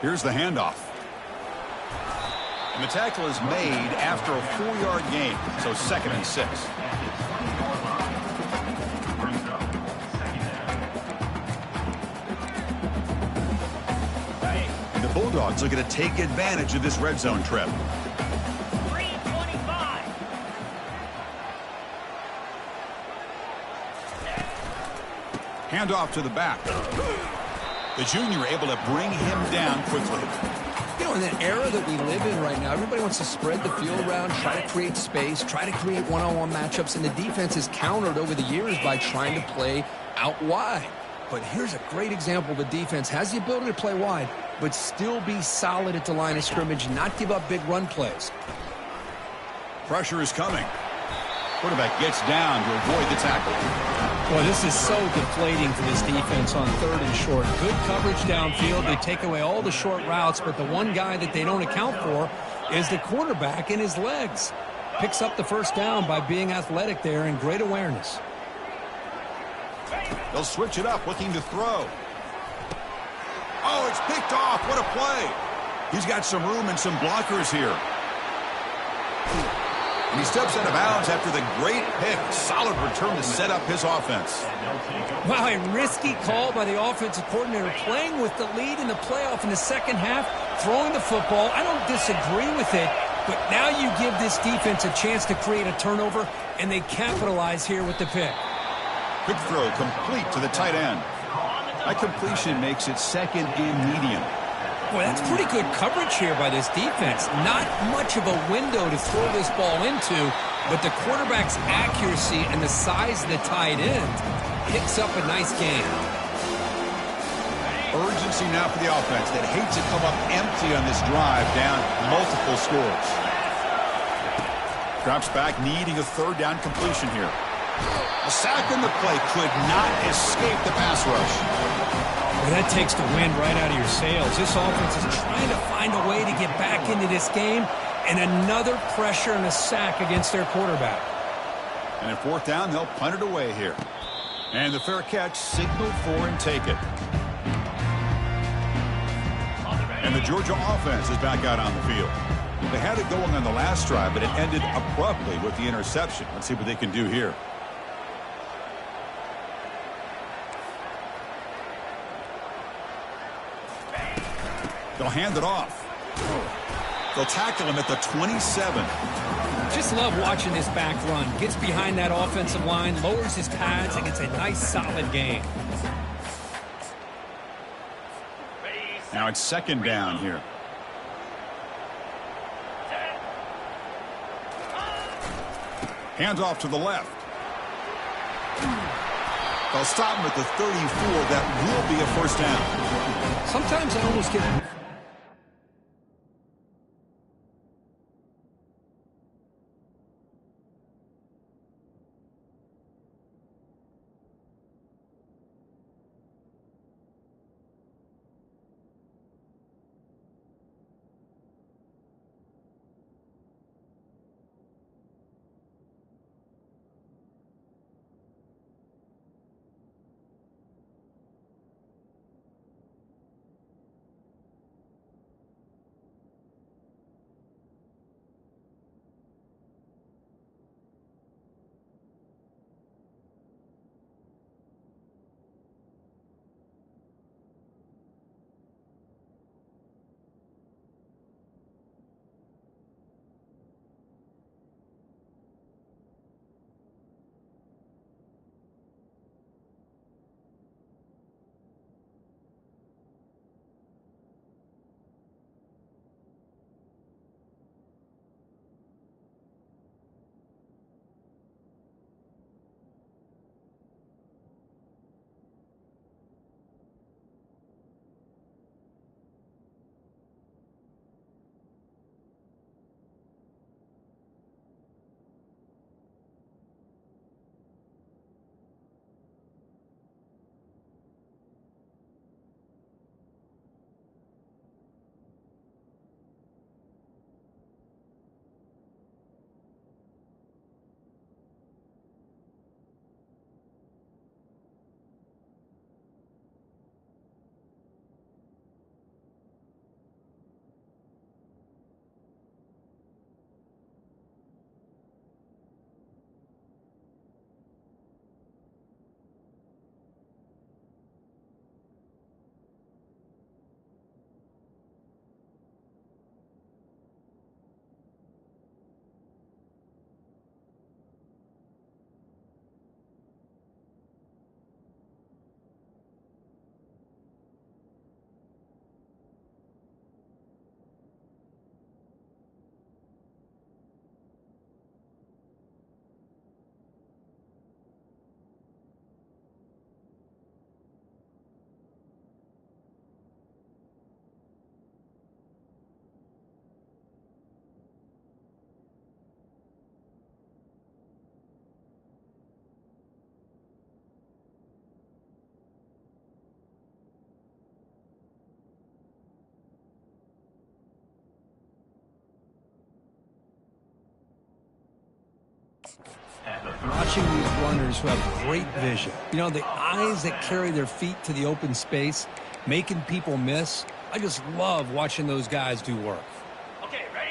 Here's the handoff. And the tackle is made after a 4-yard gain, so 2nd and 6. And the Bulldogs looking to take advantage of this red zone trip. 3:25. Handoff to the back. The junior able to bring him down quickly. You know, in the era that we live in right now, everybody wants to spread the field around, try to create space, try to create one-on-one matchups, and the defense has countered over the years by trying to play out wide. But here's a great example. The defense has the ability to play wide, but still be solid at the line of scrimmage, not give up big run plays. Pressure is coming. Quarterback gets down to avoid the tackle. Well, this is so deflating for this defense on 3rd and short. Good coverage downfield. They take away all the short routes, but the one guy that they don't account for is the quarterback and his legs. Picks up the first down by being athletic there and great awareness. They'll switch it up, looking to throw. Oh, it's picked off. What a play. He's got some room and some blockers here. And he steps out of bounds after the great pick. Solid return to set up his offense. Wow, a risky call by the offensive coordinator, playing with the lead in the playoff in the second half, throwing the football. I don't disagree with it, but now you give this defense a chance to create a turnover, and they capitalize here with the pick. Quick throw complete to the tight end. That completion makes it 2nd and medium. Boy, that's pretty good coverage here by this defense. Not much of a window to throw this ball into, but the quarterback's accuracy and the size of the tight end picks up a nice gain. Urgency now for the offense that hates to come up empty on this drive, down multiple scores. Drops back, needing a 3rd down completion here. A sack in the play could not escape the pass rush. Well, that takes the wind right out of your sails. This offense is trying to find a way to get back into this game, and another pressure and a sack against their quarterback. And at 4th down, they'll punt it away here. And the fair catch signaled for and take it. And the Georgia offense is back out on the field. They had it going on the last drive, but it ended abruptly with the interception. Let's see what they can do here. They'll hand it off. They'll tackle him at the 27. Just love watching this back run. Gets behind that offensive line, lowers his pads, and gets a nice solid gain. Now it's 2nd down here. Hands off to the left. They'll stop him at the 34. That will be a 1st down. Sometimes I almost get... watching these runners who have great vision. You know, the eyes that carry their feet to the open space, making people miss. I just love watching those guys do work.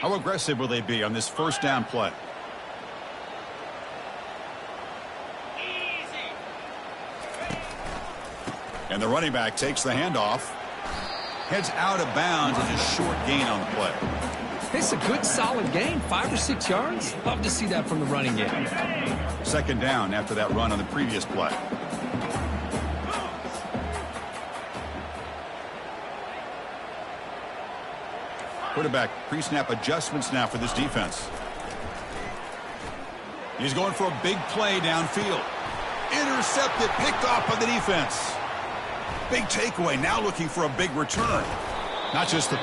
How aggressive will they be on this first down play? And the running back takes the handoff. Heads out of bounds as a short gain on the play. It's a good, solid gain, 5 or 6 yards. Love to see that from the running game. Second down after that run on the previous play. Quarterback pre-snap adjustments now for this defense. He's going for a big play downfield. Intercepted, picked off by the defense. Big takeaway, now looking for a big return. Not just the...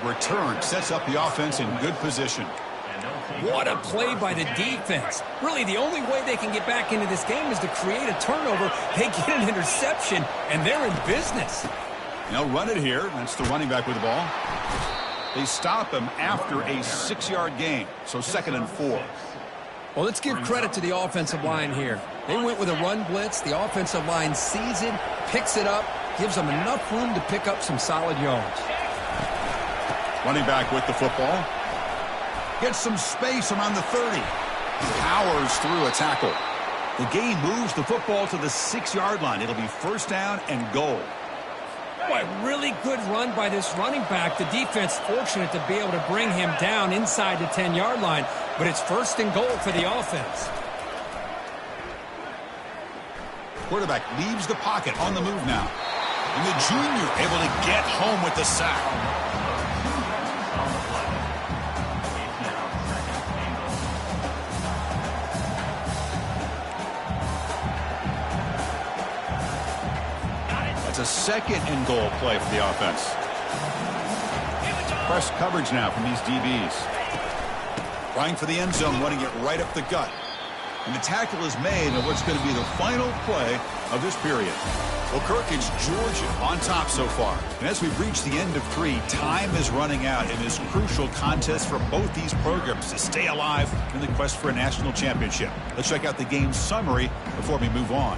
return sets up the offense in good position. What a play by the defense. Really, the only way they can get back into this game is to create a turnover. They get an interception, and they're in business. They'll run it here. That's the running back with the ball. They stop him after a 6-yard gain, so 2nd and 4. Well, let's give credit to the offensive line here. They went with a run blitz. The offensive line sees it, picks it up, gives them enough room to pick up some solid yards. Running back with the football. Gets some space around the 30. Powers through a tackle. The game moves the football to the 6-yard line. It'll be first down and goal. Boy, really good run by this running back. The defense fortunate to be able to bring him down inside the 10-yard line, but it's first and goal for the offense. Quarterback leaves the pocket on the move now. And the junior able to get home with the sack. A 2nd and goal play for the offense. Press coverage now from these DBs. Trying for the end zone, running it right up the gut. And the tackle is made on what's going to be the final play of this period. Well, Kirk, it's Georgia on top so far. And as we've reached the end of 3, time is running out in this crucial contest for both these programs to stay alive in the quest for a national championship. Let's check out the game summary before we move on.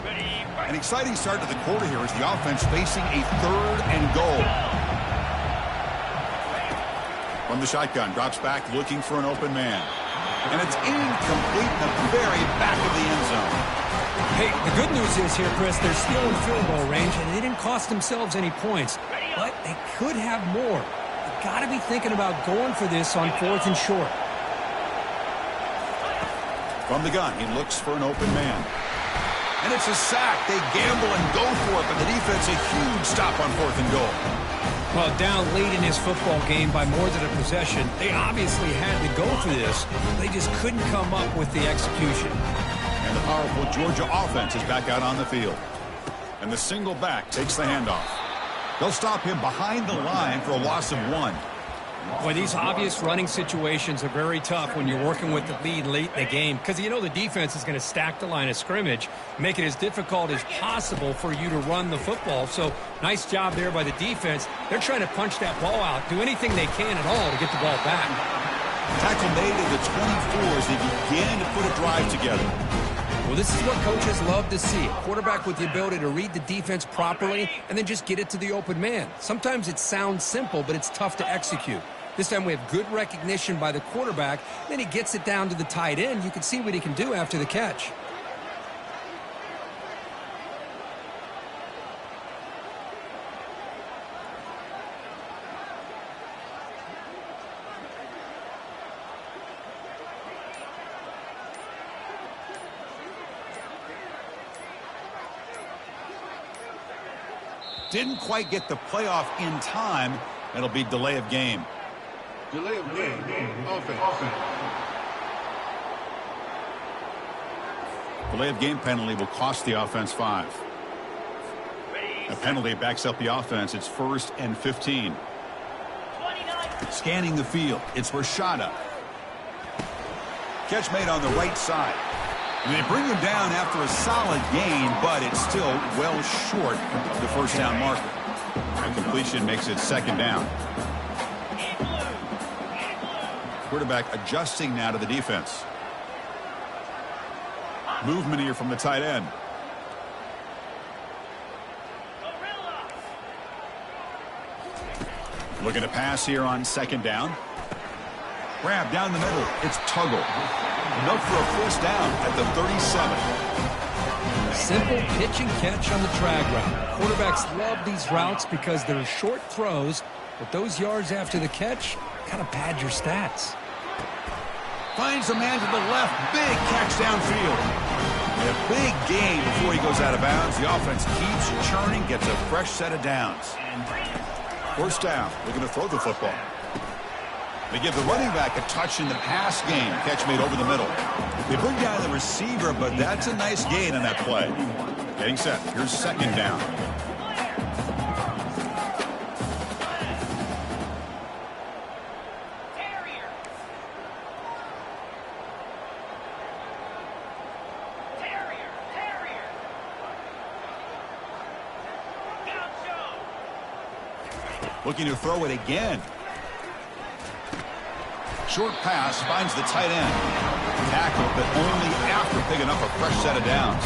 An exciting start to the quarter here as the offense facing a 3rd and goal. From the shotgun, drops back looking for an open man. And it's incomplete in the very back of the end zone. Hey, the good news is here, Chris, they're still in field goal range, and they didn't cost themselves any points. But they could have more. They've got to be thinking about going for this on 4th and short. From the gun, he looks for an open man. And it's a sack. They gamble and go for it, but the defense a huge stop on 4th and goal. Well, down late in his football game by more than a possession, they obviously had to go for this. They just couldn't come up with the execution. And the powerful Georgia offense is back out on the field. And the single back takes the handoff. They'll stop him behind the line for a loss of 1. Well, these obvious running situations are very tough when you're working with the lead late in the game because you know the defense is going to stack the line of scrimmage, make it as difficult as possible for you to run the football. So nice job there by the defense. They're trying to punch that ball out, do anything they can at all to get the ball back. Tackle made at the 24 as they begin to put a drive together. Well, this is what coaches love to see. A quarterback with the ability to read the defense properly and then just get it to the open man. Sometimes it sounds simple, but it's tough to execute. This time we have good recognition by the quarterback. Then he gets it down to the tight end. You can see what he can do after the catch. Didn't quite get the playoff in time. It'll be delay of game. Delay of game. Offense. Delay of game penalty will cost the offense 5. A penalty backs up the offense. It's 1st and 15. Scanning the field. It's Rashada. Catch made on the right side. And they bring him down after a solid gain, but it's still well short of the first down marker. A completion makes it second down. Quarterback adjusting now to the defense. Movement here from the tight end. Looking to pass here on second down. Grab down the middle. It's Tuggle. Enough for a first down at the 37. Simple pitch and catch on the drag route. Quarterbacks love these routes because they're short throws, but those yards after the catch kind of pad your stats. Finds a man to the left. Big catch downfield. And a big gain before he goes out of bounds. The offense keeps churning, gets a fresh set of downs. First down. Looking to throw the football. They give the running back a touch in the pass game. Catch made over the middle. They bring down the receiver, but that's a nice gain on that play. Getting set. Here's second down. Looking to throw it again. Short pass finds the tight end. Tackle, but only after picking up a fresh set of downs.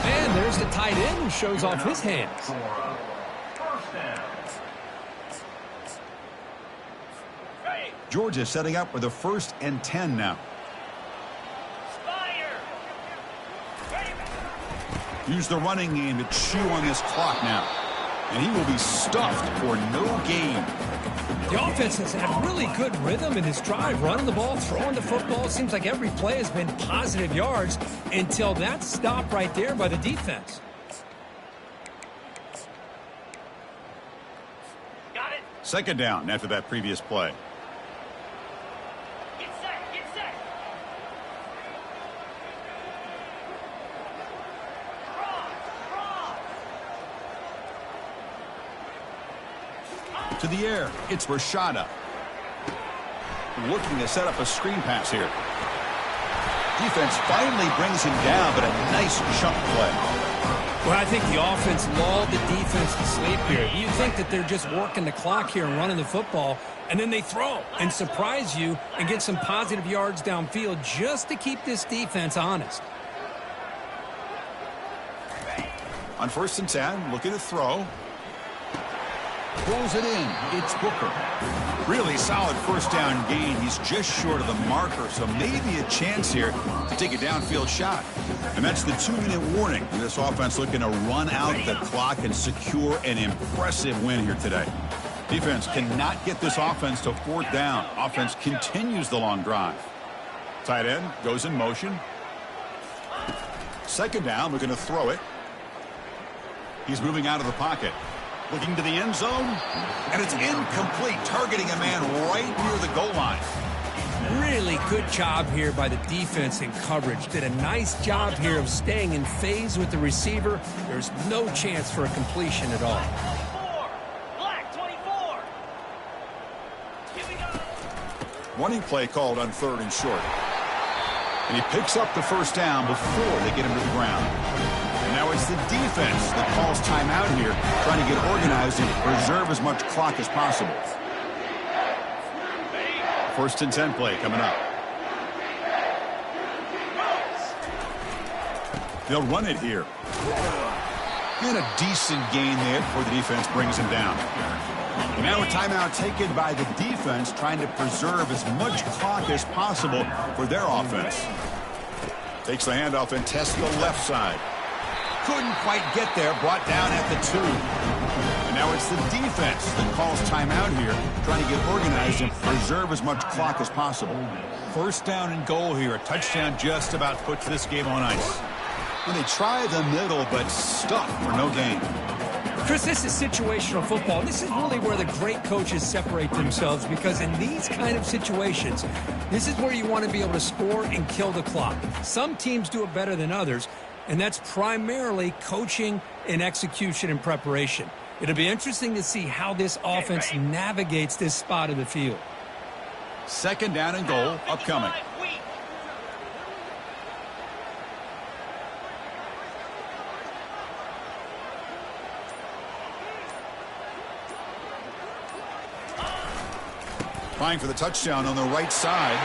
And there's the tight end who shows off his hands. Georgia setting up with a 1st and 10 now. Use the running game to chew on this clock now. And he will be stuffed for no gain. The offense has had really good rhythm in this drive, running the ball, throwing the football. Seems like every play has been positive yards until that stop right there by the defense. Got it. Second down after that previous play. Get set. Get set. To the air, it's Rashada. Looking to set up a screen pass here. Defense finally brings him down, but a nice chunk play. Well, I think the offense lulled the defense to sleep here. You think that they're just working the clock here and running the football, and then they throw and surprise you and get some positive yards downfield just to keep this defense honest. On 1st and 10, looking to throw. Throws it in. It's Booker. Really solid first down gain. He's just short of the marker, so maybe a chance here to take a downfield shot. And that's the 2-minute warning. And this offense looking to run out the clock and secure an impressive win here today. Defense cannot get this offense to 4th down. Offense continues the long drive. Tight end goes in motion. Second down, looking to throw it. He's moving out of the pocket. Looking to the end zone, and it's incomplete, targeting a man right near the goal line. Really good job here by the defense in coverage. Did a nice job here of staying in phase with the receiver. There's no chance for a completion at all. 24. Black 24. Here we go. Running play called on 3rd and short. And he picks up the first down before they get him to the ground. Now it's the defense that calls timeout here, trying to get organized and preserve as much clock as possible. 1st and 10 play coming up. They'll run it here. And a decent gain there before the defense brings him down. And now a timeout taken by the defense, trying to preserve as much clock as possible for their offense. Takes the handoff and tests the left side. Couldn't quite get there, brought down at the 2. And now it's the defense that calls timeout here, trying to get organized and preserve as much clock as possible. 1st down and goal here. A touchdown just about puts this game on ice. And they try the middle, but stuck for no gain. Chris, this is situational football. This is really where the great coaches separate themselves, because in these kind of situations, this is where you want to be able to score and kill the clock. Some teams do it better than others, and that's primarily coaching and execution and preparation. It'll be interesting to see how this offense navigates this spot of the field. Second down and goal upcoming. Trying for the touchdown on the right side.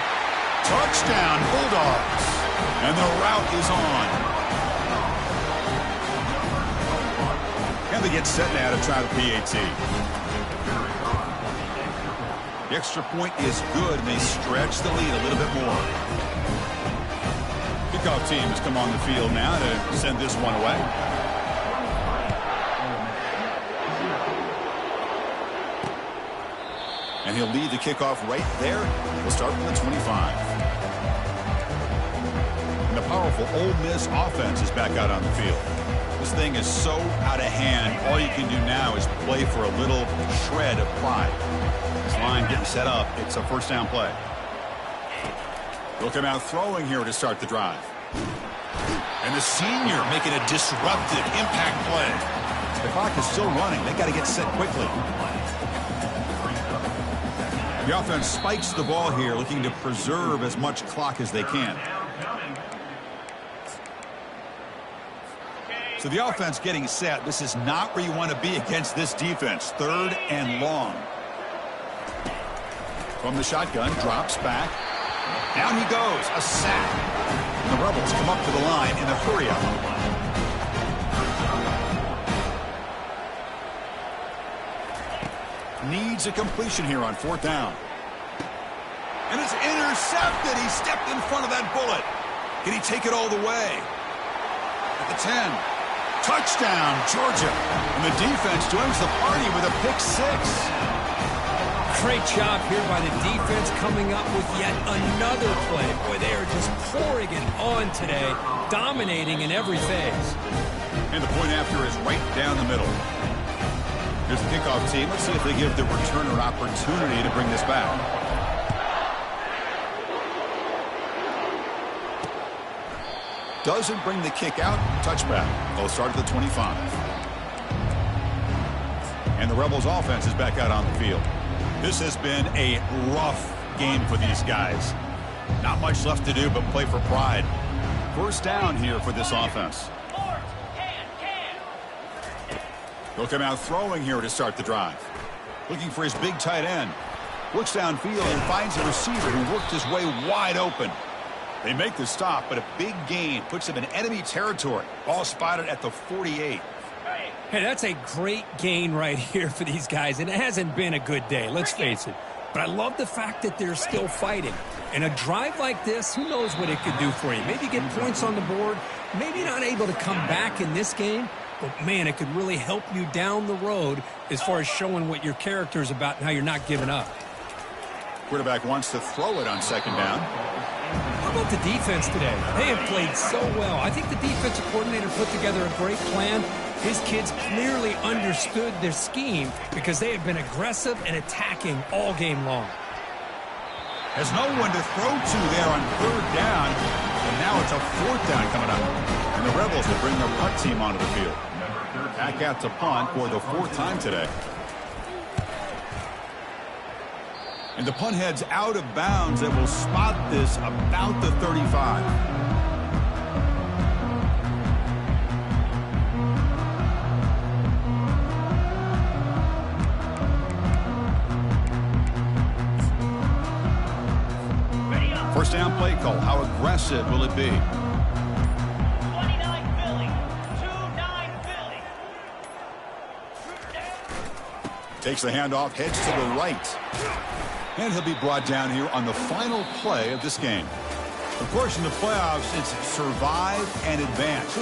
Touchdown, Bulldogs. And the route is on. And they get set now to try the PAT. The extra point is good, and they stretch the lead a little bit more. Kickoff team has come on the field now to send this one away. And he'll lead the kickoff right there. We'll start from the 25. And the powerful Ole Miss offense is back out on the field. This thing is so out of hand, all you can do now is play for a little shred of pride. This line getting set up. It's a first down play. They'll come out throwing here to start the drive. And the senior making a disruptive impact play. The clock is still running. They got to get set quickly. The offense spikes the ball here, looking to preserve as much clock as they can. So the offense getting set. This is not where you want to be against this defense. 3rd and long. From the shotgun, drops back. Down he goes. A sack. And the Rebels come up to the line in a hurry-up. Needs a completion here on 4th down. And it's intercepted. He stepped in front of that bullet. Can he take it all the way? At the 10. Touchdown, Georgia. And the defense joins the party with a pick 6. Great job here by the defense coming up with yet another play. Boy, they are just pouring it on today, dominating in every phase. And the point after is right down the middle. Here's the kickoff team. Let's see if they give the returner opportunity to bring this back. Doesn't bring the kick out. Touchback. They'll start at the 25. And the Rebels offense is back out on the field. This has been a rough game for these guys. Not much left to do but play for pride. First down here for this offense. He'll come out throwing here to start the drive. Looking for his big tight end. Looks downfield and finds a receiver who worked his way wide open. They make the stop, but a big gain puts them in enemy territory. Ball spotted at the 48. Hey, that's a great gain right here for these guys, and it hasn't been a good day, let's face it. But I love the fact that they're still fighting. And a drive like this, who knows what it could do for you. Maybe get points on the board, maybe not able to come back in this game, but man, it could really help you down the road as far as showing what your character is about and how you're not giving up. Quarterback wants to throw it on 2nd down. How about the defense today? They have played so well. I think the defensive coordinator put together a great plan. His kids clearly understood their scheme because they have been aggressive and attacking all game long. Has no one to throw to there on 3rd down. And now it's a 4th down coming up. And the Rebels will bring their punt team onto the field. Back out to punt for the 4th time today. And the punt heads out of bounds. That will spot this about the 35. First down play call. How aggressive will it be? 29 Philly. 2-9 Philly. Takes the handoff, heads to the right. And he'll be brought down here on the final play of this game. Of course, in the playoffs, it's survive and advance.